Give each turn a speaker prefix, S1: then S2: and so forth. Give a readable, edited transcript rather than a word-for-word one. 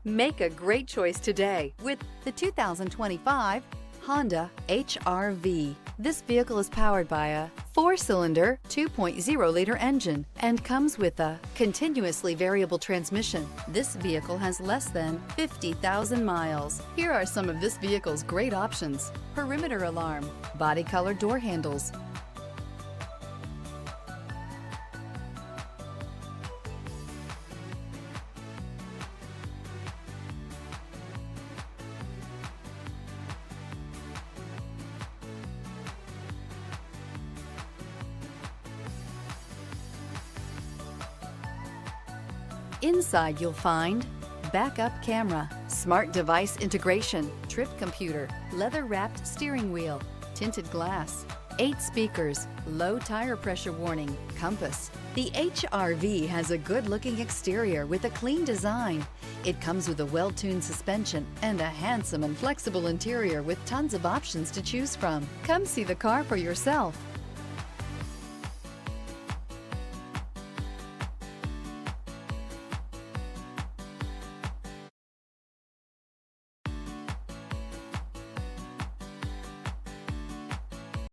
S1: Make a great choice today with the 2025 Honda HR-V. This vehicle is powered by a 4-cylinder, 2.0-liter engine and comes with a continuously variable transmission. This vehicle has less than 50,000 miles. Here are some of this vehicle's great options: perimeter alarm, body color door handles, Inside you'll find backup camera, smart device integration, trip computer, leather-wrapped steering wheel, tinted glass, 8 speakers, low tire pressure warning, compass. The HR-V has a good-looking exterior with a clean design. It comes with a well-tuned suspension and a handsome and flexible interior with tons of options to choose from. Come see the car for yourself.